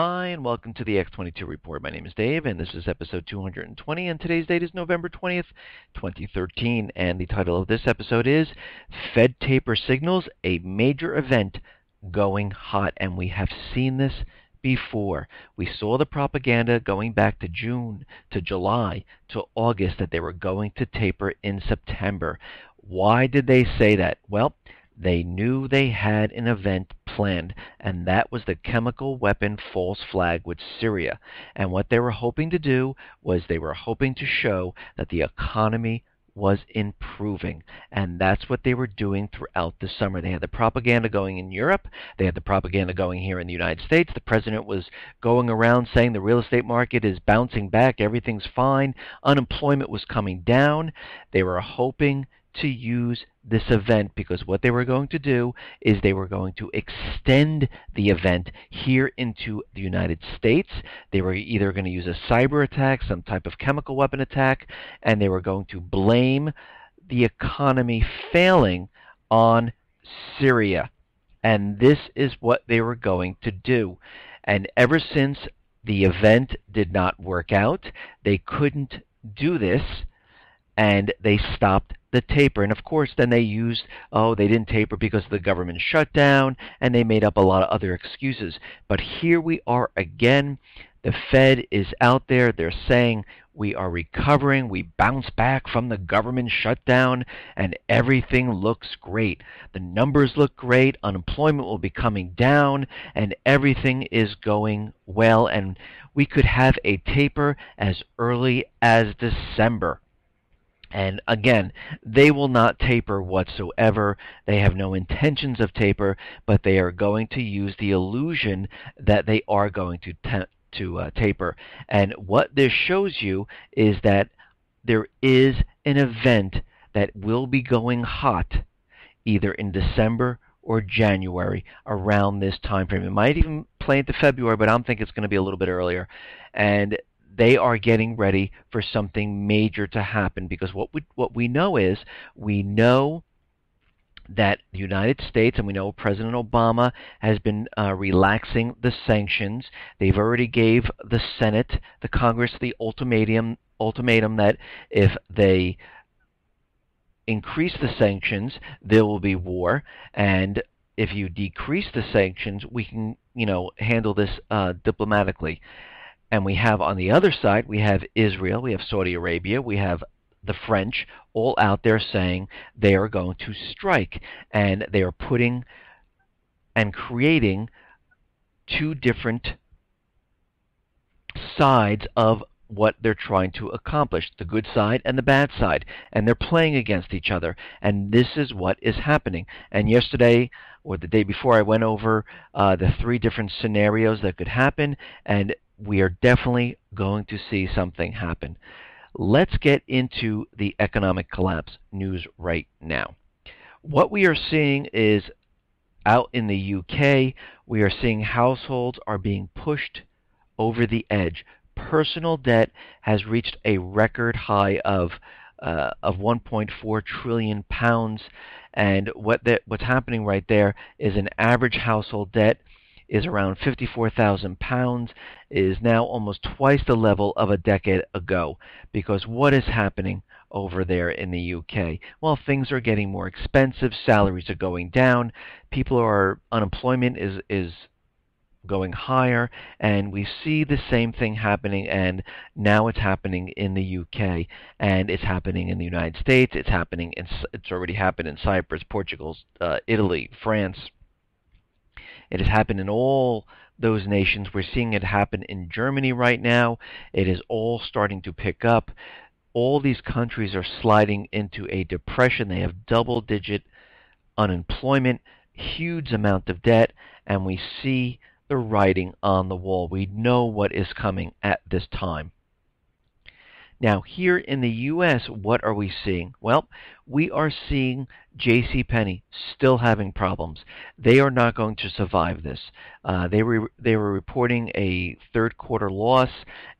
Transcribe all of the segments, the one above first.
Hi, and welcome to the X22 Report. My name is Dave, and this is episode 220, and today's date is November 20th, 2013, and the title of this episode is Fed Taper Signals a Major Event Going Hot, and we have seen this before. We saw the propaganda going back to June, to July, to August that they were going to taper in September. Why did they say that? Well, they knew they had an event planned, and that was the chemical weapon false flag with Syria. And what they were hoping to do was they were hoping to show that the economy was improving, and that's what they were doing throughout the summer. They had the propaganda going in Europe. They had the propaganda going here in the United States. The president was going around saying the real estate market is bouncing back, everything's fine, unemployment was coming down. They were hoping to use this event because what they were going to do is they were going to extend the event here into the United States. They were either going to use a cyber attack, some type of chemical weapon attack, and they were going to blame the economy failing on Syria. And this is what they were going to do. And ever since the event did not work out, they couldn't do this, and they stopped the taper. And of course then they used, they didn't taper because of the government shutdown, and they made up a lot of other excuses. But here we are again. The Fed is out there. They're saying we are recovering. We bounce back from the government shutdown, and everything looks great. The numbers look great. Unemployment will be coming down, and everything is going well. And we could have a taper as early as December. And again, they will not taper whatsoever. They have no intentions of taper, but they are going to use the illusion that they are going to taper. And what this shows you is that there is an event that will be going hot either in December or January around this time frame. It might even play into February, but I'm thinking it's going to be a little bit earlier. And they are getting ready for something major to happen, because what we know is, we know that the United States, and we know President Obama has been relaxing the sanctions. They've already gave the Senate, the Congress, the ultimatum that if they increase the sanctions, there will be war, and if you decrease the sanctions, we can, handle this diplomatically. And we have on the other side, we have Israel, we have Saudi Arabia, we have the French, all out there saying they are going to strike. And they are putting and creating two different sides of what they're trying to accomplish, the good side and the bad side. And they're playing against each other. And this is what is happening. And yesterday, or the day before, I went over the three different scenarios that could happen, and we are definitely going to see something happen. Let's get into the economic collapse news right now. What we are seeing is, out in the UK, we are seeing households are being pushed over the edge. Personal debt has reached a record high of 1.4 trillion pounds, and what's happening right there is an average household debt is around 54,000 pounds, is now almost twice the level of a decade ago. Because what is happening over there in the UK? Well, things are getting more expensive, salaries are going down, unemployment is going higher, and we see the same thing happening, and now it's happening in the UK, and it's happening in the United States, it's already happened in Cyprus, Portugal, Italy, France. It has happened in all those nations. We're seeing it happen in Germany right now. It is all starting to pick up. All these countries are sliding into a depression. They have double-digit unemployment, huge amount of debt, and we see the writing on the wall. We know what is coming at this time. Now, here in the U.S., what are we seeing? Well, we are seeing JCPenney still having problems. They are not going to survive this. They were reporting a third quarter loss,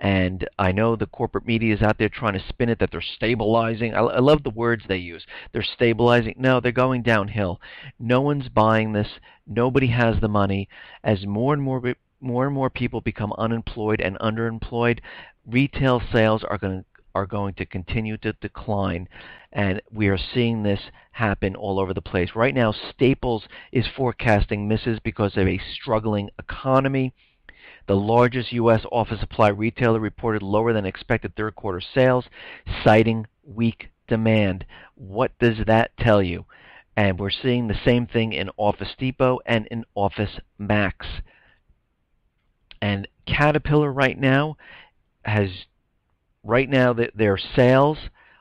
and I know the corporate media is out there trying to spin it that they're stabilizing. I love the words they use. They're stabilizing. No, they're going downhill. No one's buying this. Nobody has the money. As more and more more and more people become unemployed and underemployed, retail sales are going to continue to decline, and we are seeing this happen all over the place. Right now, Staples is forecasting misses because of a struggling economy. The largest U.S. office supply retailer reported lower than expected third quarter sales, citing weak demand. What does that tell you? And we're seeing the same thing in Office Depot and in Office Max. And Caterpillar right now their sales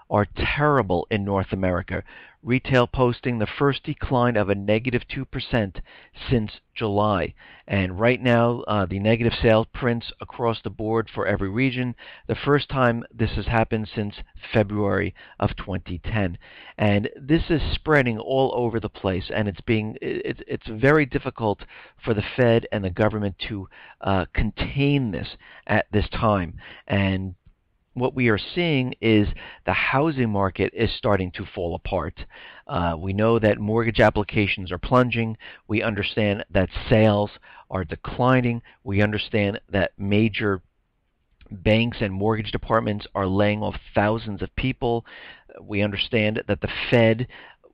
are terrible in North America. Retail posting the first decline of a negative 2% since July. And right now, the negative sales prints across the board for every region. The first time this has happened since February of 2010. And this is spreading all over the place, and it's very difficult for the Fed and the government to contain this at this time. And what we are seeing is the housing market is starting to fall apart. We know that mortgage applications are plunging. We understand that sales are declining. We understand that major banks and mortgage departments are laying off thousands of people. We understand that the Fed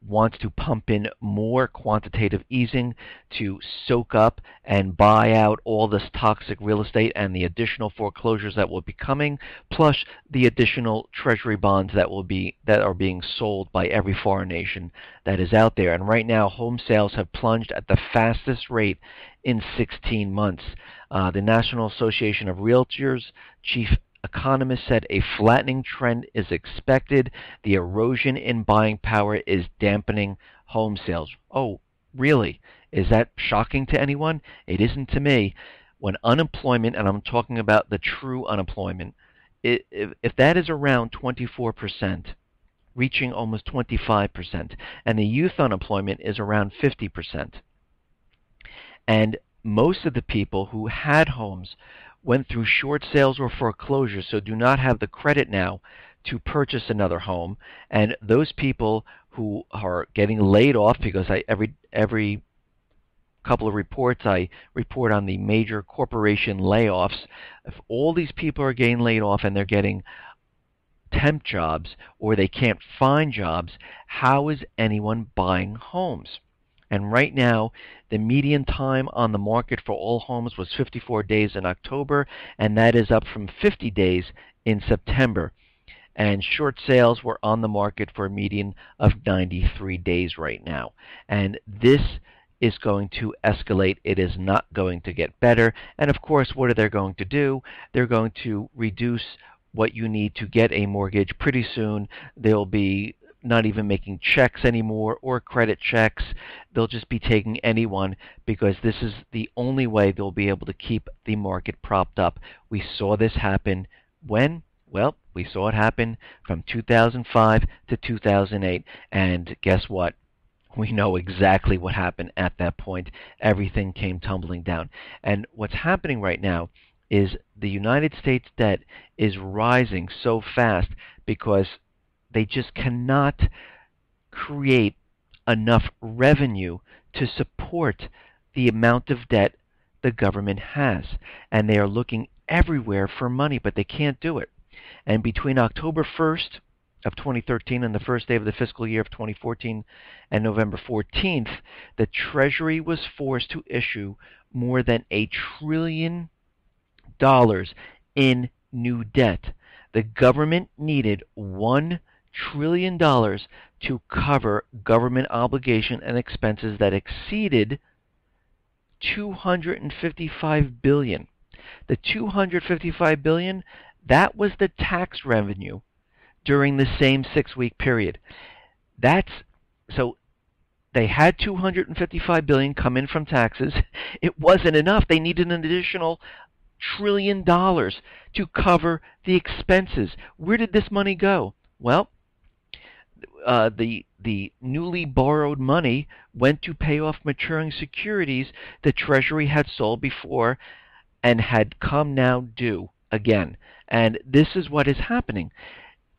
wants to pump in more quantitative easing to soak up and buy out all this toxic real estate and the additional foreclosures that will be coming, plus the additional treasury bonds that are being sold by every foreign nation that is out there. And right now, home sales have plunged at the fastest rate in 16 months. The National Association of Realtors chief economist said a flattening trend is expected. The erosion in buying power is dampening home sales. Oh, really? Is that shocking to anyone? It isn't to me. When unemployment, and I'm talking about the true unemployment, if that is around 24%, reaching almost 25%, and the youth unemployment is around 50%, and most of the people who had homes went through short sales or foreclosures, so do not have the credit now to purchase another home. And those people who are getting laid off, because every couple of reports I report on the major corporation layoffs, if all these people are getting laid off and they're getting temp jobs or they can't find jobs, how is anyone buying homes? And right now, the median time on the market for all homes was 54 days in October, and that is up from 50 days in September. And short sales were on the market for a median of 93 days right now. And this is going to escalate. It is not going to get better. And of course, what are they going to do? They're going to reduce what you need to get a mortgage. Pretty soon, they'll be not even making checks anymore or credit checks. They'll just be taking anyone, because this is the only way they'll be able to keep the market propped up. We saw this happen when? Well, we saw it happen from 2005 to 2008, and guess what? We know exactly what happened at that point. Everything came tumbling down. And what's happening right now is the United States debt is rising so fast because they just cannot create enough revenue to support the amount of debt the government has. And they are looking everywhere for money, but they can't do it. And between October 1st of 2013 and the first day of the fiscal year of 2014 and November 14th, the Treasury was forced to issue more than $1 trillion in new debt. The government needed $1 trillion to cover government obligation and expenses that exceeded $255 billion. The $255 billion, that was the tax revenue during the same 6-week period. So they had $255 billion come in from taxes. It wasn't enough. They needed an additional $1 trillion to cover the expenses. Where did this money go? Well, the newly borrowed money went to pay off maturing securities the Treasury had sold before and had come now due again. And this is what is happening.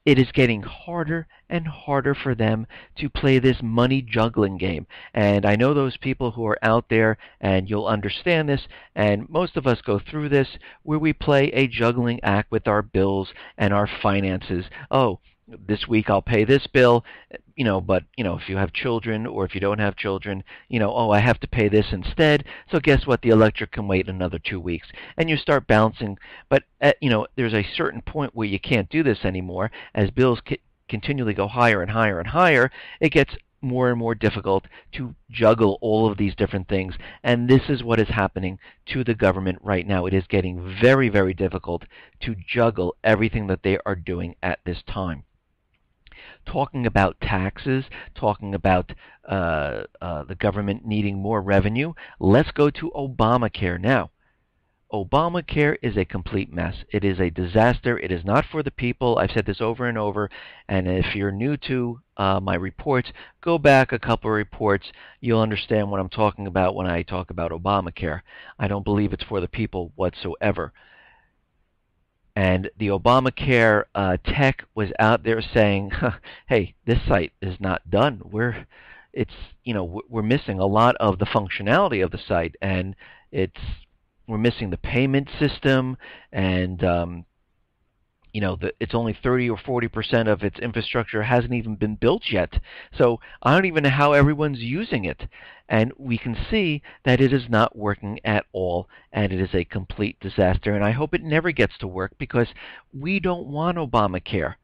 it is getting harder and harder for them to play this money juggling game. And I know those people who are out there, and you'll understand this, and most of us go through this, where we play a juggling act with our bills and our finances. Oh, this week I'll pay this bill, but if you have children or if you don't have children, oh, I have to pay this instead. So guess what? The electric can wait another 2 weeks, and you start balancing. But there's a certain point where you can't do this anymore. As bills continually go higher and higher and higher, it gets more and more difficult to juggle all of these different things. And this is what is happening to the government right now. It is getting very, very difficult to juggle everything that they are doing at this time. Talking about taxes, talking about the government needing more revenue, let's go to Obamacare now. Obamacare is a complete mess. It is a disaster. It is not for the people. I've said this over and over, and if you're new to my reports, go back a couple of reports. You'll understand what I'm talking about when I talk about Obamacare. I don't believe it's for the people whatsoever. And the Obamacare tech was out there saying, "Hey, this site is not done. We're missing a lot of the functionality of the site, and we're missing the payment system, and it's only 30 or 40% of its infrastructure hasn't even been built yet. So I don't even know how everyone's using it." And we can see that it is not working at all, and it is a complete disaster. And I hope it never gets to work, because we don't want Obamacare.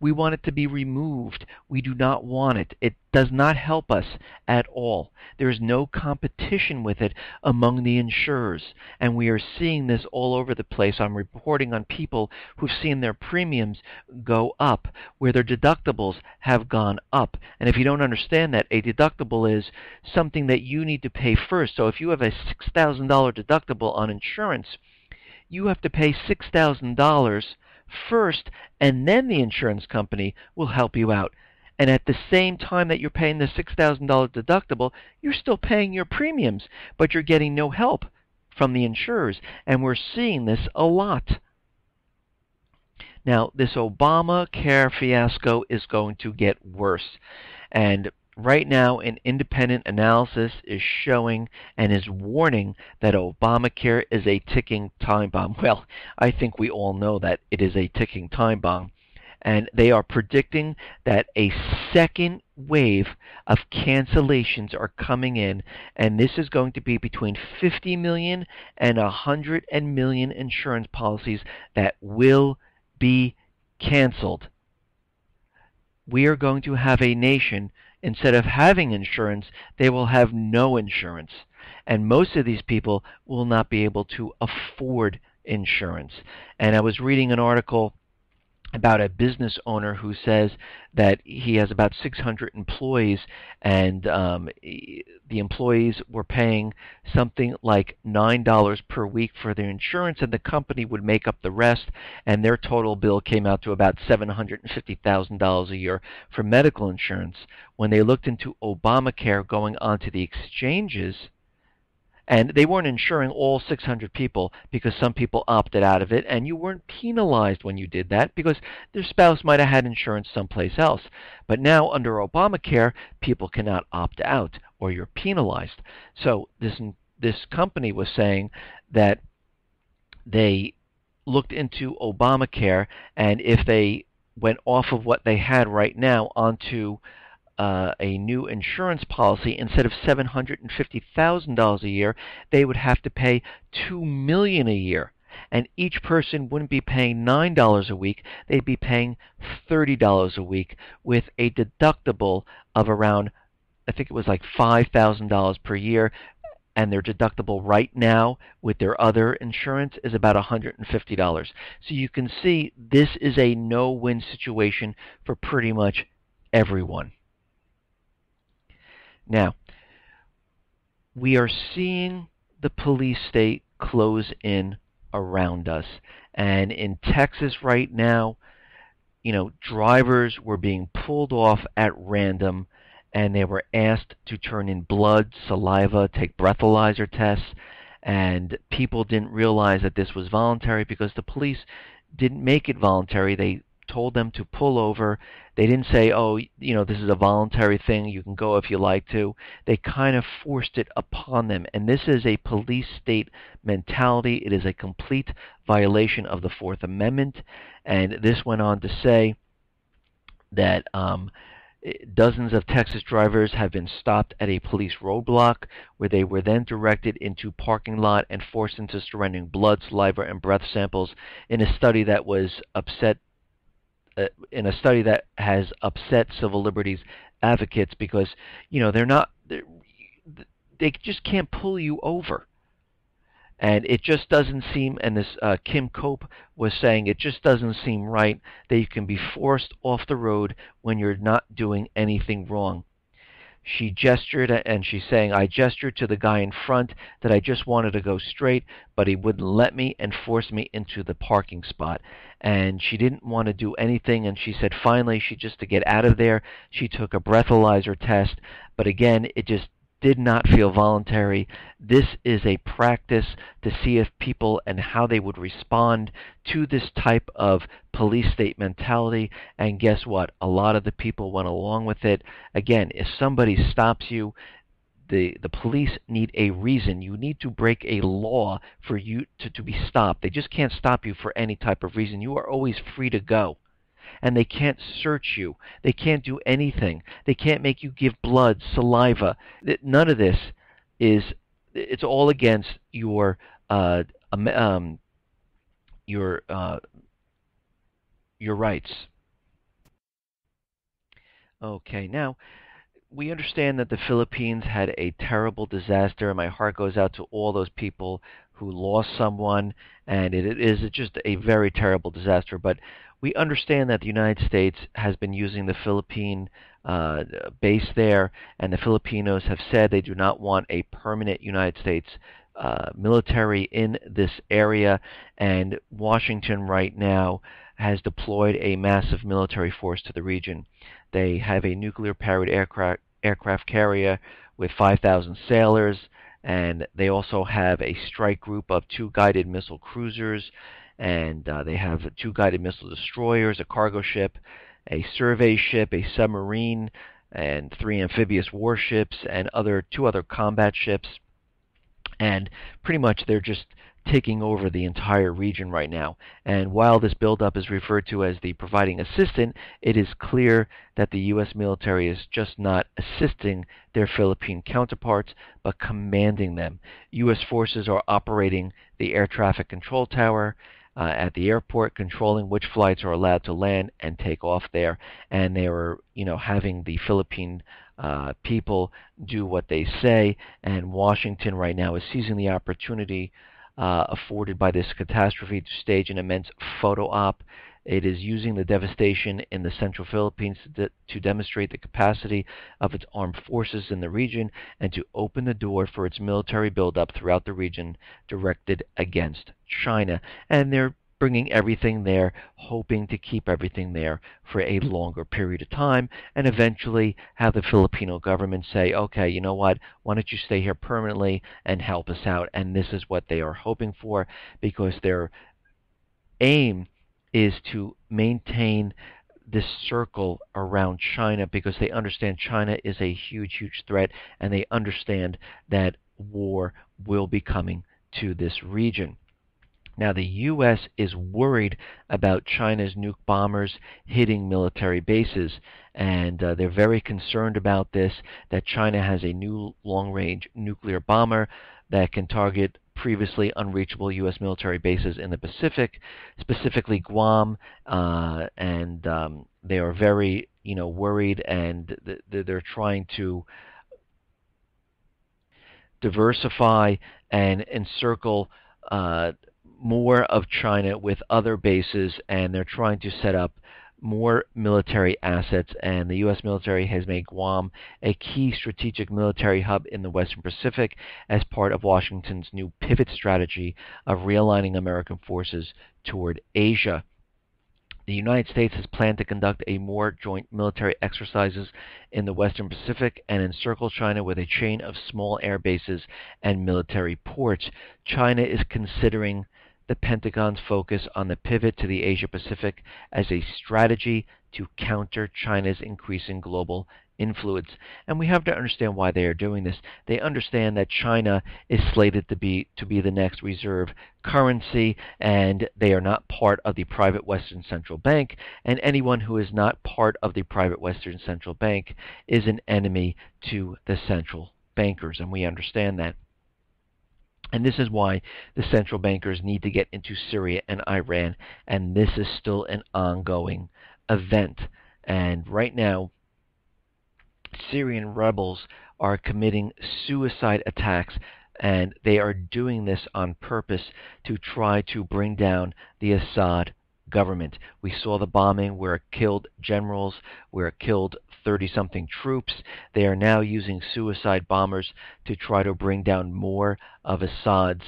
We want it to be removed. We do not want it. It does not help us at all. There is no competition with it among the insurers. And we are seeing this all over the place. I'm reporting on people who've seen their premiums go up, where their deductibles have gone up. And if you don't understand that, a deductible is something that you need to pay first. So if you have a $6,000 deductible on insurance, you have to pay $6,000 first, and then the insurance company will help you out. And at the same time that you're paying the $6,000 deductible, you're still paying your premiums, but you're getting no help from the insurers. And we're seeing this a lot. Now, this Obamacare fiasco is going to get worse. And right now, an independent analysis is showing and is warning that Obamacare is a ticking time bomb. Well, I think we all know that it is a ticking time bomb. And they are predicting that a second wave of cancellations are coming in, and this is going to be between 50 million and 100 million insurance policies that will be canceled. We are going to have a nation, instead of having insurance, they will have no insurance. And most of these people will not be able to afford insurance. And I was reading an article about a business owner who says that he has about 600 employees, and the employees were paying something like $9 per week for their insurance, and the company would make up the rest, and their total bill came out to about $750,000 a year for medical insurance. When they looked into Obamacare going onto the exchanges, and they weren't insuring all 600 people, because some people opted out of it, and you weren't penalized when you did that because their spouse might have had insurance someplace else. But now under Obamacare, people cannot opt out, or you're penalized. So this company was saying that they looked into Obamacare, and if they went off of what they had right now onto a new insurance policy, instead of $750,000 a year, they would have to pay $2 million a year. And each person wouldn't be paying $9 a week, they'd be paying $30 a week, with a deductible of around, I think it was like $5,000 per year. And their deductible right now with their other insurance is about $150. So you can see this is a no-win situation for pretty much everyone. Now, we are seeing the police state close in around us. And in Texas right now, drivers were being pulled off at random, and they were asked to turn in blood, saliva, take breathalyzer tests, and people didn't realize that this was voluntary because the police didn't make it voluntary. They told them to pull over. They didn't say, oh, this is a voluntary thing, you can go if you like to. They kind of forced it upon them. And this is a police state mentality. It is a complete violation of the Fourth Amendment. And this went on to say that dozens of Texas drivers have been stopped at a police roadblock where they were then directed into parking lot and forced into surrendering blood, saliva, and breath samples in a study that has upset civil liberties advocates because they just can't pull you over. And it just doesn't seem, and this Kim Cope was saying, it just doesn't seem right that you can be forced off the road when you're not doing anything wrong. She gestured, and she's saying, I gestured to the guy in front that I just wanted to go straight, but he wouldn't let me and forced me into the parking spot. And she didn't want to do anything, and she said finally, to get out of there, she took a breathalyzer test, but again, it just did not feel voluntary. This is a practice to see if people and how they would respond to this type of police state mentality. And guess what? A lot of the people went along with it. Again, if somebody stops you, the police need a reason. You need to break a law for you to be stopped. They just can't stop you for any type of reason. You are always free to go. And they can't search you. They can't do anything. They can't make you give blood, saliva. None of this it's all against your rights. Okay, now we understand that the Philippines had a terrible disaster. My heart goes out to all those people who lost someone, and it is just a very terrible disaster. But we understand that the United States has been using the Philippine base there, and the Filipinos have said they do not want a permanent United States military in this area, and Washington right now has deployed a massive military force to the region. They have a nuclear-powered aircraft carrier with 5,000 sailors, and they also have a strike group of 2 guided missile cruisers, and they have 2 guided missile destroyers, a cargo ship, a survey ship, a submarine, and 3 amphibious warships, and 2 other combat ships. And pretty much they're just taking over the entire region right now. And while this buildup is referred to as the providing assistant, it is clear that the U.S. military is just not assisting their Philippine counterparts, but commanding them. U.S. forces are operating the air traffic control tower at the airport, controlling which flights are allowed to land and take off there. And they are, having the Philippine people do what they say. And Washington right now is seizing the opportunity afforded by this catastrophe to stage an immense photo op. It is using the devastation in the central Philippines to demonstrate the capacity of its armed forces in the region and to open the door for its military buildup throughout the region directed against China. And they're bringing everything there, hoping to keep everything there for a longer period of time, and eventually have the Filipino government say, okay, you know what, why don't you stay here permanently and help us out? And this is what they are hoping for, because their aim is to maintain this circle around China, because they understand China is a huge, huge threat, and they understand that war will be coming to this region. Now, the U.S. is worried about China's nuke bombers hitting military bases, and they're very concerned about this, that China has a new long-range nuclear bomber that can target previously unreachable U.S. military bases in the Pacific, specifically Guam, and they are very, worried, and they're trying to diversify and encircle more of China with other bases, and they're trying to set up more military assets, and the U.S. military has made Guam a key strategic military hub in the Western Pacific as part of Washington's new pivot strategy of realigning American forces toward Asia. The United States has planned to conduct more joint military exercises in the Western Pacific and encircle China with a chain of small air bases and military ports. China is considering the Pentagon's focus on the pivot to the Asia-Pacific as a strategy to counter China's increasing global influence. And we have to understand why they are doing this. They understand that China is slated to be the next reserve currency, and they are not part of the private Western Central Bank, and anyone who is not part of the private Western Central Bank is an enemy to the central bankers, and we understand that. And this is why the central bankers need to get into Syria and Iran, and this is still an ongoing event. And right now, Syrian rebels are committing suicide attacks, and they are doing this on purpose to try to bring down the Assad government. We saw the bombing where it killed generals, where it killed 30-something troops. They are now using suicide bombers to try to bring down more of Assad's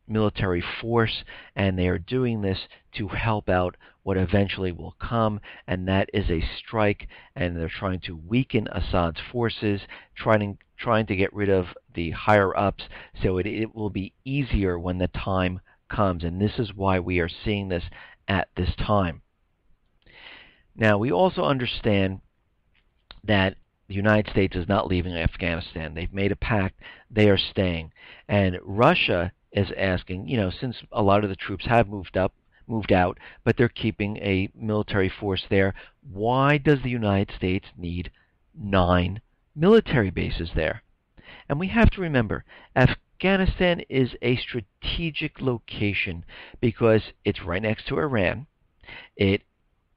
military force, and they are doing this to help out what eventually will come, and that is a strike, and they're trying to weaken Assad's forces, trying to get rid of the higher-ups, so it will be easier when the time comes, and this is why we are seeing this at this time. Now, we also understand that the United States is not leaving Afghanistan. They've made a pact. They are staying. And Russia is asking, since a lot of the troops have moved out, but they're keeping a military force there, why does the United States need 9 military bases there? And we have to remember, Afghanistan is a strategic location because it's right next to Iran. It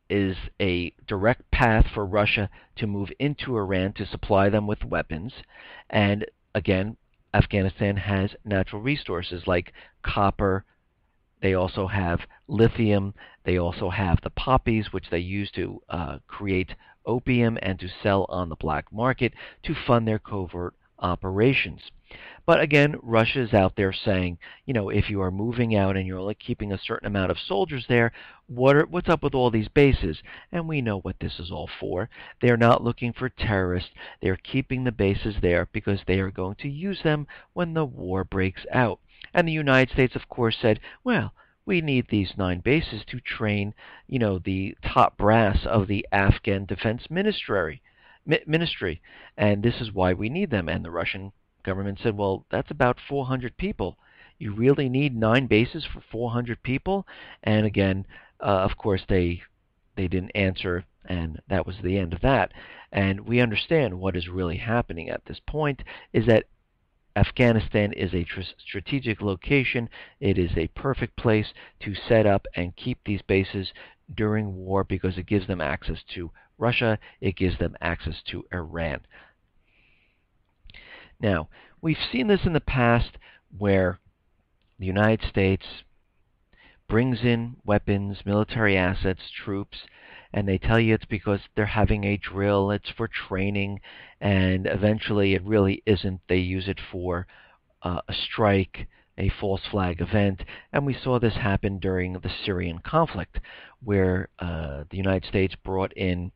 is a direct path for Russia to move into Iran to supply them with weapons. And again, Afghanistan has natural resources like copper. They also have lithium. They also have the poppies, which they use to create opium and to sell on the black market to fund their covert operations. But again, Russia is out there saying, if you are moving out and you're only keeping a certain amount of soldiers there, what's up with all these bases? And we know what this is all for. They're not looking for terrorists. They're keeping the bases there because they are going to use them when the war breaks out. And the United States, of course, said, well, we need these 9 bases to train, the top brass of the Afghan Defense Ministry. And this is why we need them. And the Russian government said, well, that's about 400 people. You really need 9 bases for 400 people? And again, of course, they didn't answer, and that was the end of that. And we understand what is really happening at this point is that Afghanistan is a strategic location. It is a perfect place to set up and keep these bases during war because it gives them access to Russia. It gives them access to Iran. Now, we've seen this in the past where the United States brings in weapons, military assets, troops, and they tell you it's because they're having a drill, it's for training, and eventually it really isn't. They use it for a strike, a false flag event, and we saw this happen during the Syrian conflict where the United States brought in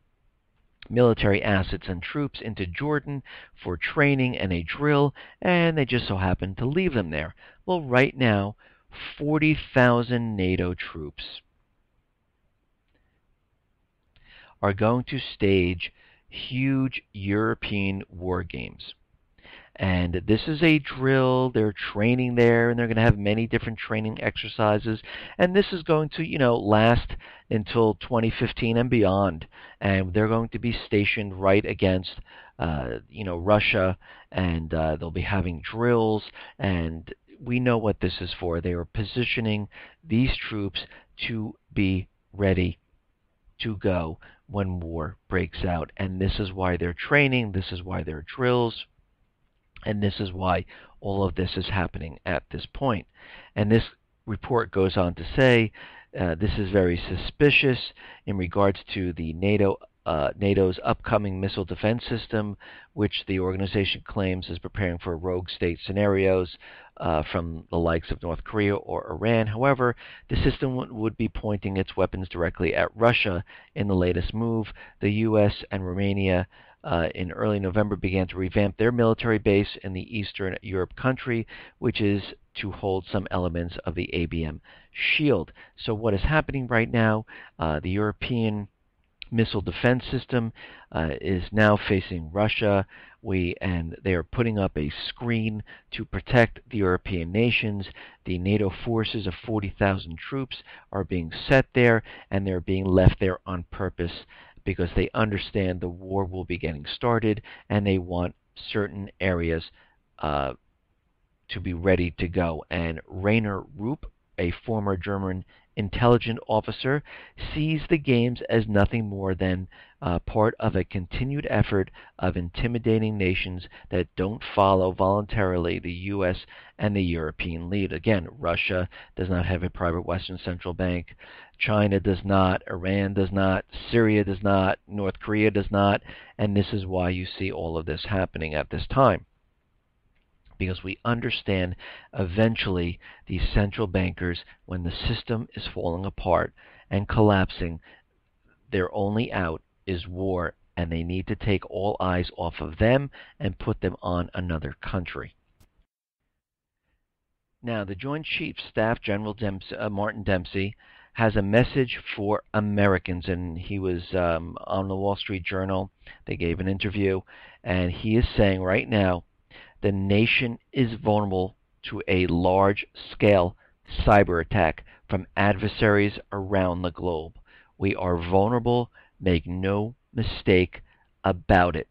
military assets and troops into Jordan for training and a drill, and they just so happened to leave them there. Well, right now, 40,000 NATO troops are going to stage huge European war games. And this is a drill. They're training there, and they're going to have many different training exercises. And this is going to, last until 2015 and beyond. And they're going to be stationed right against, Russia, and they'll be having drills. And we know what this is for. They are positioning these troops to be ready to go when war breaks out. And this is why they're training. This is why there are drills. And this is why all of this is happening at this point. And this report goes on to say this is very suspicious in regards to the NATO's upcoming missile defense system, which the organization claims is preparing for rogue state scenarios from the likes of North Korea or Iran. However, the system would be pointing its weapons directly at Russia in the latest move. The U.S. and Romania in early November began to revamp their military base in the Eastern Europe country, which is to hold some elements of the ABM shield. So what is happening right now, the European missile defense system is now facing Russia. And they are putting up a screen to protect the European nations. The NATO forces of 40,000 troops are being set there, and they're being left there on purpose because they understand the war will be getting started, and they want certain areas to be ready to go. And Rainer Rupp, a former German intelligence officer, sees the games as nothing more than part of a continued effort of intimidating nations that don't follow voluntarily the U.S. and the European lead. Again, Russia does not have a private Western central bank. China does not. Iran does not. Syria does not. North Korea does not. And this is why you see all of this happening at this time, because we understand eventually these central bankers, when the system is falling apart and collapsing, their only out is war, and they need to take all eyes off of them and put them on another country. Now, the Joint Chiefs Staff General Martin Dempsey has a message for Americans, and he was on the Wall Street Journal. They gave an interview, and he is saying right now, the nation is vulnerable to a large-scale cyber attack from adversaries around the globe. We are vulnerable, make no mistake about it.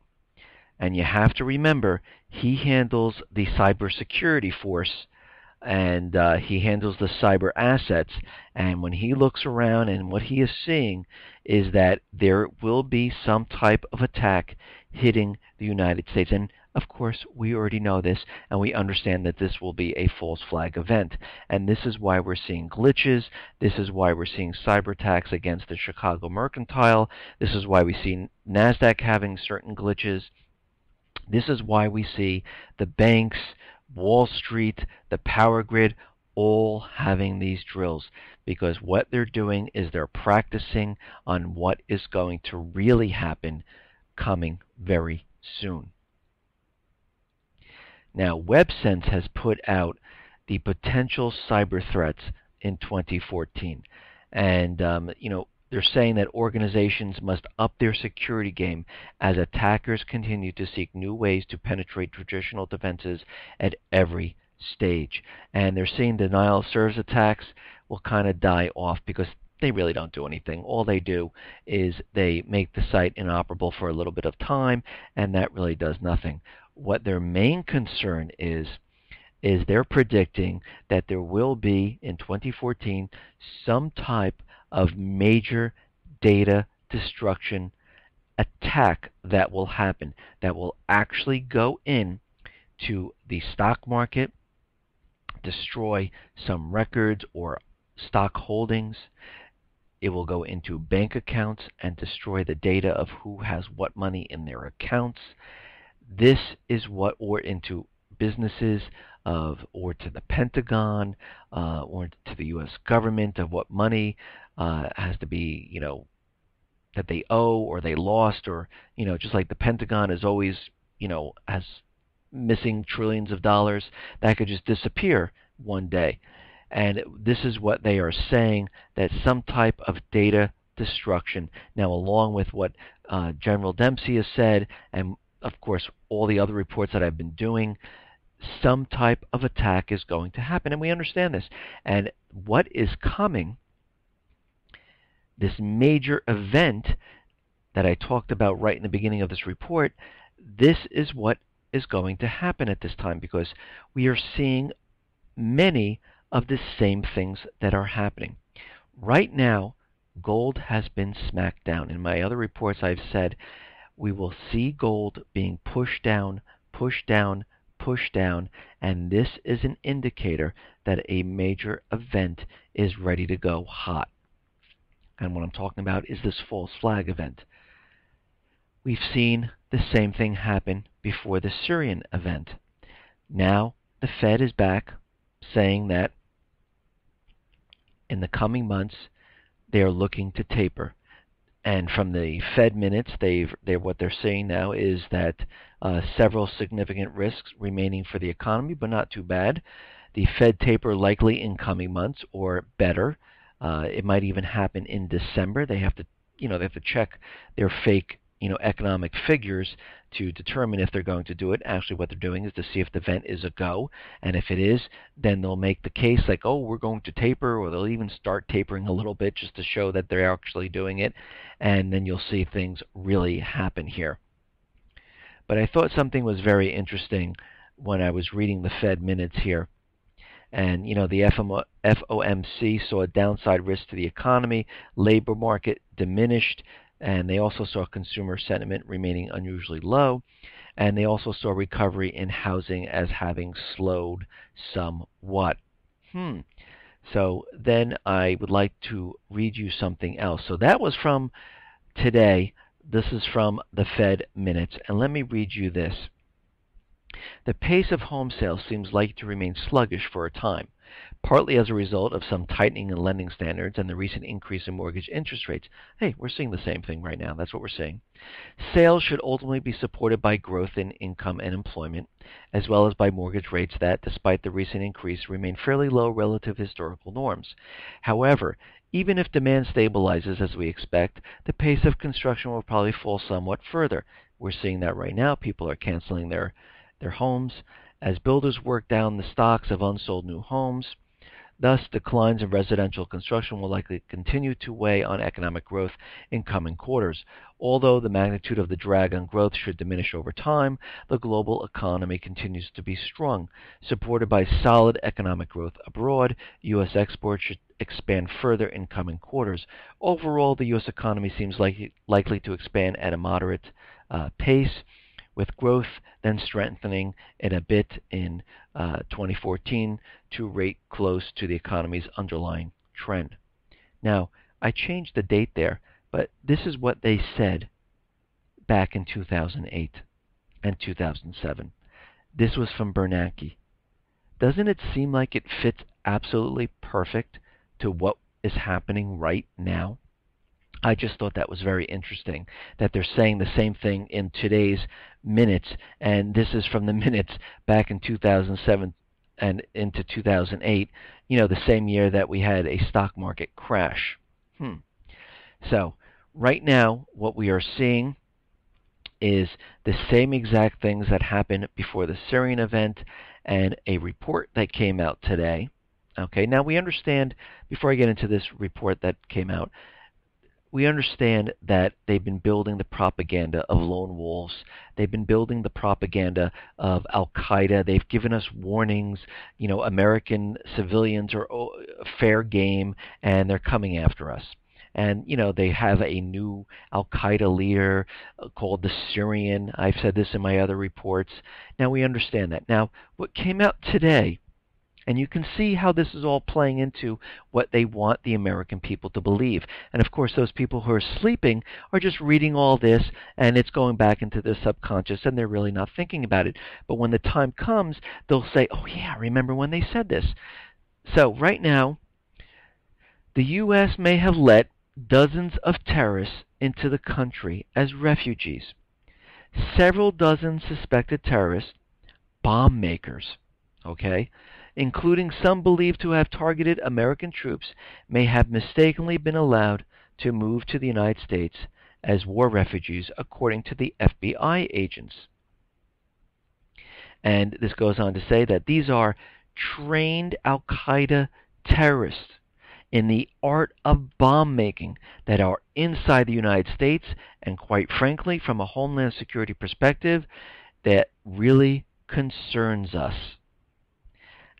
And you have to remember, he handles the cybersecurity force, and he handles the cyber assets. And when he looks around, and what he is seeing is that there will be some type of attack hitting the United States. And of course, we already know this, and we understand that this will be a false flag event. And this is why we're seeing glitches. This is why we're seeing cyber attacks against the Chicago Mercantile. This is why we see NASDAQ having certain glitches. This is why we see the banks, Wall Street, the power grid, all having these drills, because what they're doing is they're practicing on what is going to really happen coming very soon. Now, WebSense has put out the potential cyber threats in 2014. And, they're saying that organizations must up their security game as attackers continue to seek new ways to penetrate traditional defenses at every stage. And they're saying denial of service attacks will kind of die off because they really don't do anything. All they do is they make the site inoperable for a little bit of time, and that really does nothing. What their main concern is they're predicting that there will be, in 2014, some type of major data destruction attack that will happen, that will actually go in to the stock market, destroy some records or stock holdings. It will go into bank accounts and destroy the data of who has what money in their accounts. This is what, or into businesses or to the Pentagon or to the U.S. government, of what money has to be, that they owe or they lost, or, just like the Pentagon is always, has missing trillions of dollars that could just disappear one day. And this is what they are saying, that some type of data destruction. Now, along with what General Dempsey has said, and of course all the other reports that I've been doing, some type of attack is going to happen, and we understand this. And what is coming, this major event that I talked about right in the beginning of this report, this is what is going to happen at this time, because we are seeing many of the same things that are happening. Right now, gold has been smacked down. In my other reports, I've said we will see gold being pushed down, pushed down, pushed down, and this is an indicator that a major event is ready to go hot. And what I'm talking about is this false flag event. We've seen the same thing happen before the Syrian event. Now the Fed is back saying that in the coming months they are looking to taper. And from the Fed minutes, what they're saying now is that several significant risks remaining for the economy, but not too bad. The Fed taper likely in coming months, or better, it might even happen in December. They have to, they have to check their fake, economic figures to determine if they're going to do it. Actually, what they're doing is to see if the event is a go, and if it is, then they'll make the case like, oh, we're going to taper, or they'll even start tapering a little bit just to show that they're actually doing it, and then you'll see things really happen here. But I thought something was very interesting when I was reading the Fed minutes here. And, the FOMC saw a downside risk to the economy, labor market diminished, and they also saw consumer sentiment remaining unusually low, and they also saw recovery in housing as having slowed somewhat. So then I would like to read you something else. So that was from today. This is from the Fed minutes, and let me read you this. The pace of home sales seems likely to remain sluggish for a time, partly as a result of some tightening in lending standards and the recent increase in mortgage interest rates. Hey, we're seeing the same thing right now. That's what we're seeing. Sales should ultimately be supported by growth in income and employment, as well as by mortgage rates that, despite the recent increase, remain fairly low relative to historical norms. However, even if demand stabilizes as we expect, the pace of construction will probably fall somewhat further. We're seeing that right now. People are canceling their homes as builders work down the stocks of unsold new homes. Thus, declines in residential construction will likely continue to weigh on economic growth in coming quarters. Although the magnitude of the drag on growth should diminish over time, the global economy continues to be strong. Supported by solid economic growth abroad, U.S. exports should expand further in coming quarters. Overall, the U.S. economy seems likely to expand at a moderate pace, with growth then strengthening in a bit in 2014 to rate close to the economy's underlying trend. Now, I changed the date there, but this is what they said back in 2008 and 2007. This was from Bernanke. Doesn't it seem like it fits absolutely perfect to what is happening right now? I just thought that was very interesting that they're saying the same thing in today's minutes, and this is from the minutes back in 2007 and into 2008, the same year that we had a stock market crash. So right now what we are seeing is the same exact things that happened before the Syrian event and a report that came out today. Okay, now we understand, before I get into this report that came out, we understand that they've been building the propaganda of lone wolves. They've been building the propaganda of Al-Qaeda. They've given us warnings. American civilians are fair game, and they're coming after us. And, they have a new Al-Qaeda leader called the Syrian. I've said this in my other reports. Now, we understand that. Now, what came out today, and you can see how this is all playing into what they want the American people to believe. And of course, those people who are sleeping are just reading all this, and it's going back into their subconscious, and they're really not thinking about it. But when the time comes, they'll say, oh yeah, remember when they said this. So right now, the U.S. may have let dozens of terrorists into the country as refugees. Several dozen suspected terrorists, bomb makers, including some believed to have targeted American troops, may have mistakenly been allowed to move to the United States as war refugees, according to the FBI agents. And this goes on to say that these are trained Al-Qaeda terrorists in the art of bomb making that are inside the United States, and quite frankly, from a homeland security perspective, that really concerns us.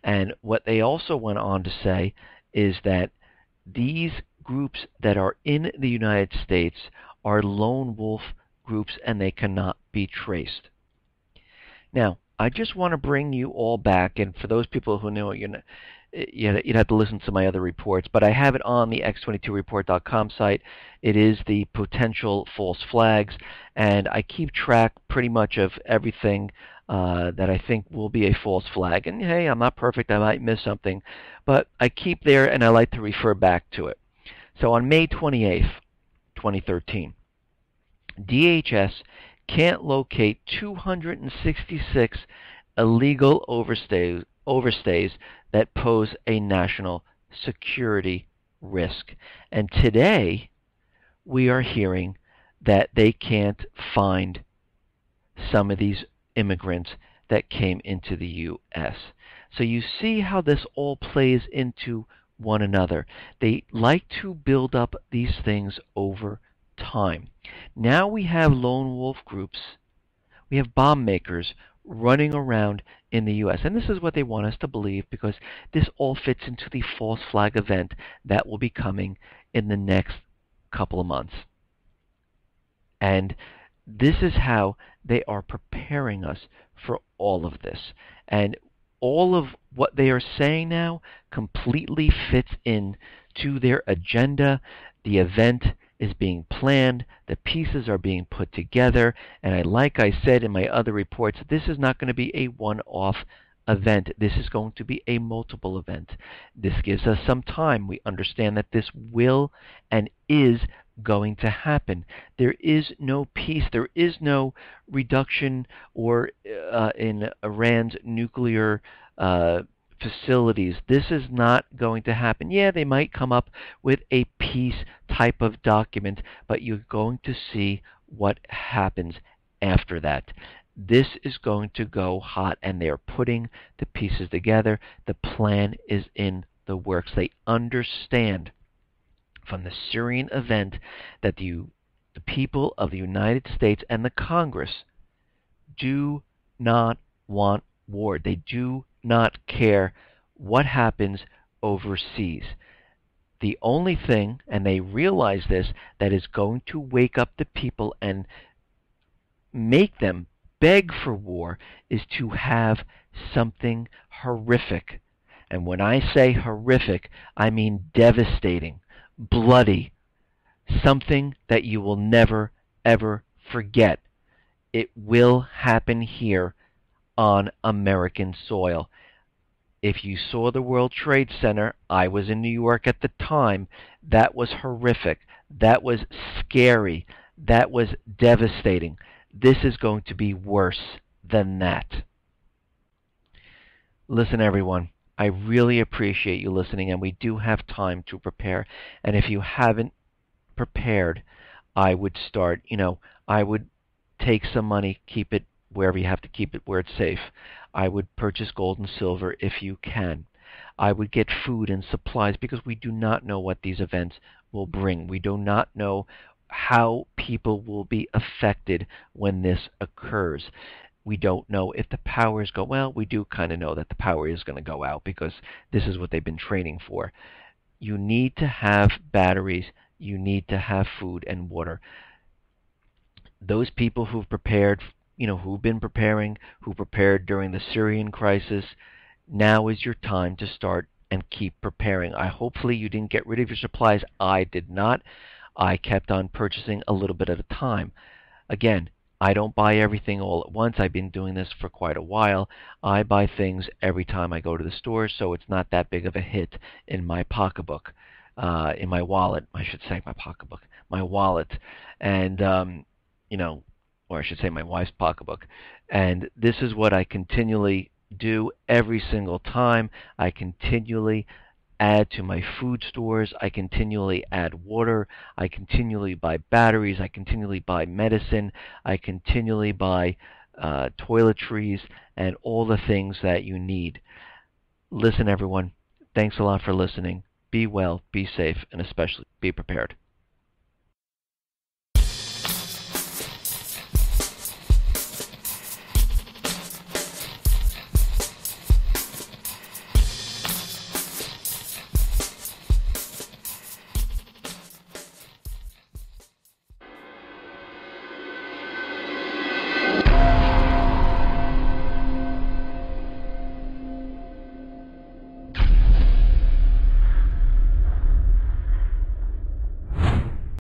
And what they also went on to say is that these groups that are in the United States are lone wolf groups, and they cannot be traced. Now, I just want to bring you all back, and for those people who know, you'd have to listen to my other reports, but I have it on the x22report.com site. It is the potential false flags, and I keep track pretty much of everything that I think will be a false flag. And hey, I'm not perfect, I might miss something, but I keep there and I like to refer back to it. So on May 28th, 2013. DHS can't locate 266 illegal overstays that pose a national security risk. And today, we are hearing that they can't find some of these immigrants that came into the U.S. So you see how this all plays into one another. They like to build up these things over time. Now we have lone wolf groups, we have bomb makers running around in the U.S. And this is what they want us to believe, because this all fits into the false flag event that will be coming in the next couple of months. And this is how they are preparing us for all of this. And all of what they are saying now completely fits in to their agenda. The event is being planned, the pieces are being put together, and like I said in my other reports, this is not going to be a one-off event. This is going to be a multiple event. This gives us some time. We understand that this will and is going to happen. There is no peace. There is no reduction or in Iran's nuclear facilities. This is not going to happen. Yeah, they might come up with a peace type of document, but you're going to see what happens after that. This is going to go hot, and they're putting the pieces together. The plan is in the works. They understand from the Syrian event that the people of the United States and the Congress do not want war. They do not care what happens overseas. The only thing, and they realize this, that is going to wake up the people and make them beg for war is to have something horrific. And when I say horrific, I mean devastating, bloody, something that you will never, ever forget. It will happen here on American soil. If you saw the World Trade Center, I was in New York at the time, that was horrific. That was scary. That was devastating. This is going to be worse than that. Listen, everyone, I really appreciate you listening, and we do have time to prepare. And if you haven't prepared, I would start, I would take some money, keep it wherever you have to keep it, where it's safe. I would purchase gold and silver if you can. I would get food and supplies, because we do not know what these events will bring. We do not know how people will be affected when this occurs. We don't know if the powers go. Well, we do kind of know that the power is going to go out, because this is what they've been training for. You need to have batteries. You need to have food and water. Those people who've prepared, who've been preparing, who prepared during the Syrian crisis, now is your time to start and keep preparing. Hopefully you didn't get rid of your supplies. I did not. I kept on purchasing a little bit at a time. Again, I don't buy everything all at once. I've been doing this for quite a while. I buy things every time I go to the store, so it's not that big of a hit in my pocketbook, in my wallet, I should say, my wallet, and, or I should say my wife's pocketbook. And this is what I continually do every single time. I continually add to my food stores. I continually add water. I continually buy batteries. I continually buy medicine. I continually buy toiletries and all the things that you need. Listen, everyone, thanks a lot for listening. Be well, be safe, and especially be prepared.